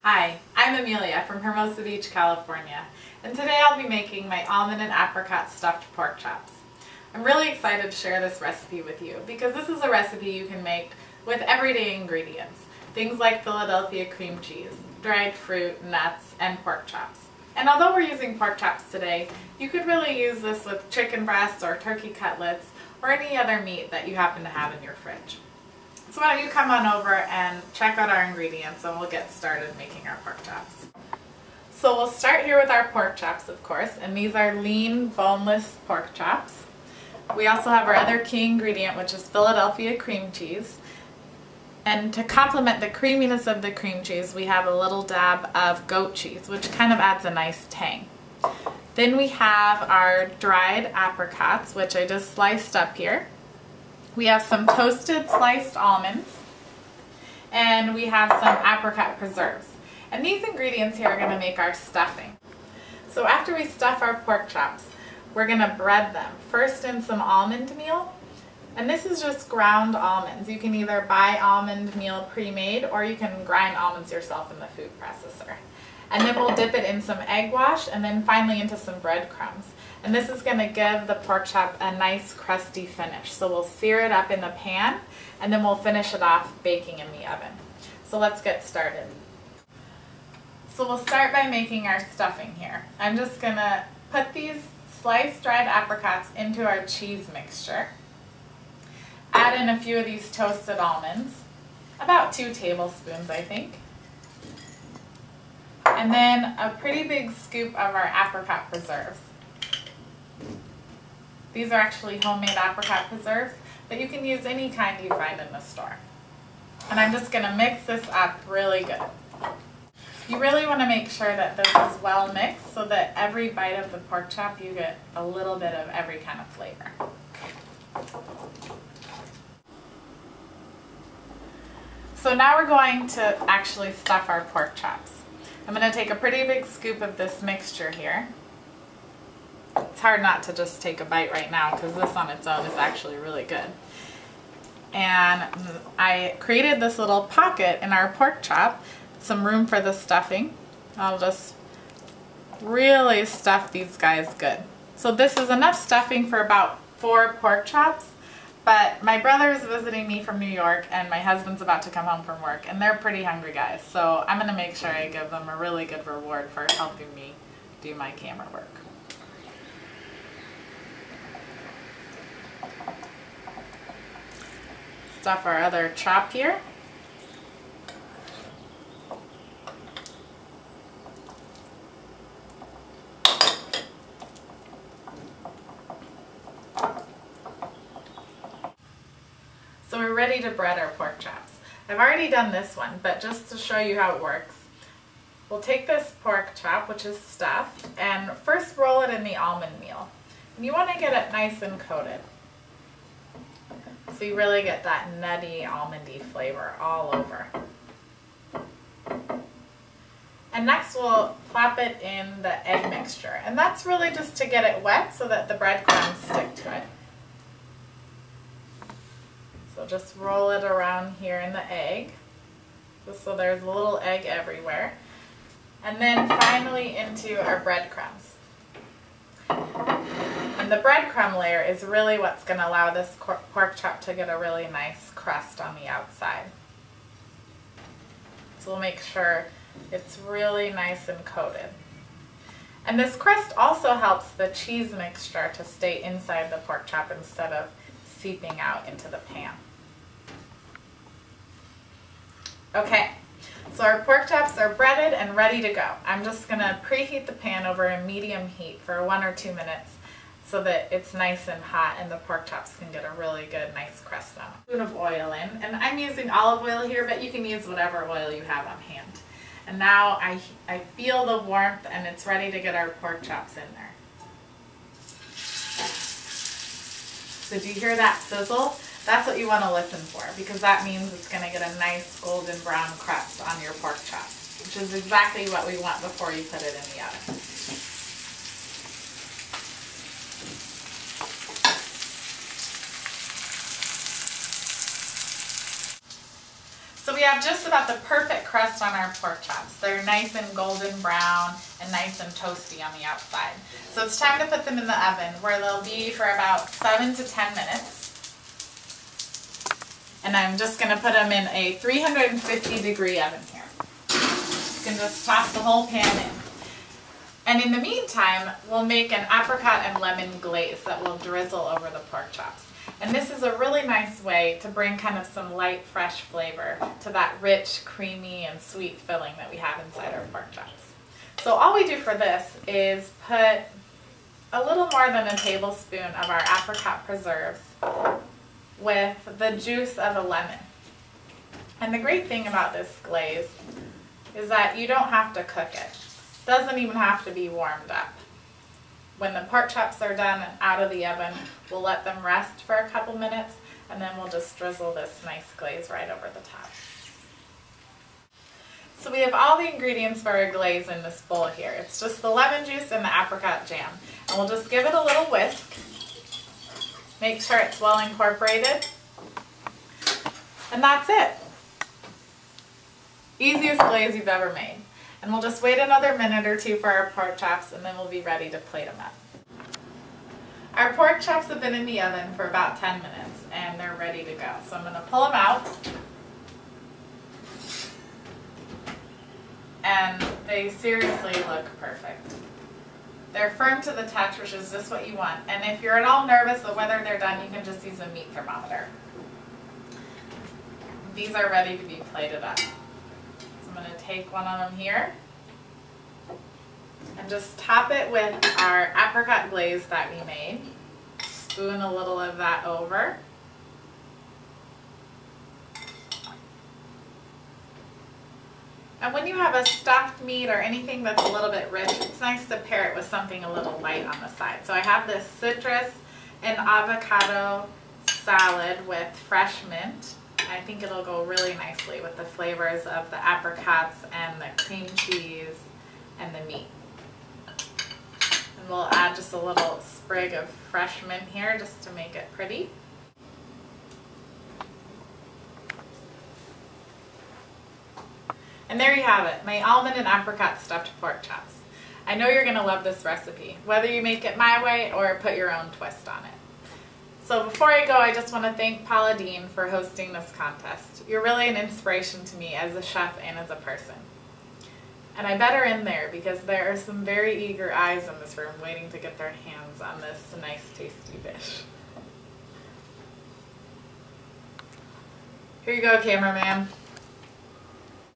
Hi, I'm Amelia from Hermosa Beach, California, and today I'll be making my almond and apricot stuffed pork chops. I'm really excited to share this recipe with you because this is a recipe you can make with everyday ingredients, things like Philadelphia cream cheese, dried fruit, nuts, and pork chops. And although we're using pork chops today, you could really use this with chicken breasts or turkey cutlets or any other meat that you happen to have in your fridge. So why don't you come on over and check out our ingredients and we'll get started making our pork chops. So we'll start here with our pork chops, of course, and these are lean, boneless pork chops. We also have our other key ingredient, which is Philadelphia cream cheese. And to complement the creaminess of the cream cheese, we have a little dab of goat cheese, which kind of adds a nice tang. Then we have our dried apricots, which I just sliced up here. We have some toasted sliced almonds, and we have some apricot preserves. And these ingredients here are going to make our stuffing. So after we stuff our pork chops, we're going to bread them. First in some almond meal, and this is just ground almonds. You can either buy almond meal pre-made or you can grind almonds yourself in the food processor. And then we'll dip it in some egg wash and then finally into some breadcrumbs. And this is going to give the pork chop a nice crusty finish. So we'll sear it up in the pan and then we'll finish it off baking in the oven. So let's get started. So we'll start by making our stuffing here. I'm just going to put these sliced dried apricots into our cheese mixture. Add in a few of these toasted almonds, about 2 tablespoons I think. And then a pretty big scoop of our apricot preserves. These are actually homemade apricot preserves, but you can use any kind you find in the store. And I'm just going to mix this up really good. You really want to make sure that this is well mixed so that every bite of the pork chop you get a little bit of every kind of flavor. So now we're going to actually stuff our pork chops. I'm going to take a pretty big scoop of this mixture here. It's hard not to just take a bite right now because this on its own is actually really good. And I created this little pocket in our pork chop, some room for the stuffing. I'll just really stuff these guys good. So this is enough stuffing for about 4 pork chops, but my brother is visiting me from New York and my husband's about to come home from work and they're pretty hungry guys. So I'm going to make sure I give them a really good reward for helping me do my camera work. Stuff our other chop here. So we're ready to bread our pork chops. I've already done this one, but just to show you how it works, we'll take this pork chop, which is stuffed, and first roll it in the almond meal. And you want to get it nice and coated. So you really get that nutty, almondy flavor all over. And next we'll plop it in the egg mixture. And that's really just to get it wet so that the breadcrumbs stick to it. So just roll it around here in the egg, just so there's a little egg everywhere. And then finally into our breadcrumbs. And the breadcrumb layer is really what's going to allow this pork chop to get a really nice crust on the outside. So we'll make sure it's really nice and coated. And this crust also helps the cheese mixture to stay inside the pork chop instead of seeping out into the pan. Okay, so our pork chops are breaded and ready to go. I'm just going to preheat the pan over a medium heat for 1 or 2 minutes so that it's nice and hot and the pork chops can get a really good, nice crust on it. Spoon of oil in, and I'm using olive oil here, but you can use whatever oil you have on hand. And now I feel the warmth and it's ready to get our pork chops in there. So do you hear that sizzle? That's what you want to listen for because that means it's going to get a nice golden brown crust on your pork chop, which is exactly what we want before you put it in the oven. So we have just about the perfect crust on our pork chops. They're nice and golden brown and nice and toasty on the outside. So it's time to put them in the oven where they'll be for about 7 to 10 minutes. And I'm just going to put them in a 350-degree oven here. You can just toss the whole pan in. And in the meantime, we'll make an apricot and lemon glaze that will drizzle over the pork chops. And this is a really nice way to bring kind of some light, fresh flavor to that rich, creamy, and sweet filling that we have inside our pork chops. So all we do for this is put a little more than a tablespoon of our apricot preserves with the juice of a lemon. And the great thing about this glaze is that you don't have to cook it. It doesn't even have to be warmed up. When the pork chops are done and out of the oven, we'll let them rest for a couple minutes, and then we'll just drizzle this nice glaze right over the top. So we have all the ingredients for our glaze in this bowl here. It's just the lemon juice and the apricot jam. And we'll just give it a little whisk. Make sure it's well incorporated. And that's it. Easiest glaze you've ever made. And we'll just wait another minute or two for our pork chops, and then we'll be ready to plate them up. Our pork chops have been in the oven for about 10 minutes, and they're ready to go. So I'm going to pull them out. And they seriously look perfect. They're firm to the touch, which is just what you want. And if you're at all nervous of whether they're done, you can just use a meat thermometer. These are ready to be plated up. I'm going to take one of them here and just top it with our apricot glaze that we made. Spoon a little of that over. And when you have a stuffed meat or anything that's a little bit rich, it's nice to pair it with something a little light on the side. So I have this citrus and avocado salad with fresh mint. I think it'll go really nicely with the flavors of the apricots and the cream cheese and the meat. And we'll add just a little sprig of fresh mint here just to make it pretty. And there you have it, my almond and apricot stuffed pork chops. I know you're going to love this recipe, whether you make it my way or put your own twist on it. So before I go, I just want to thank Paula Dean for hosting this contest. You're really an inspiration to me as a chef and as a person. And I better end there because there are some very eager eyes in this room waiting to get their hands on this nice, tasty dish. Here you go, cameraman.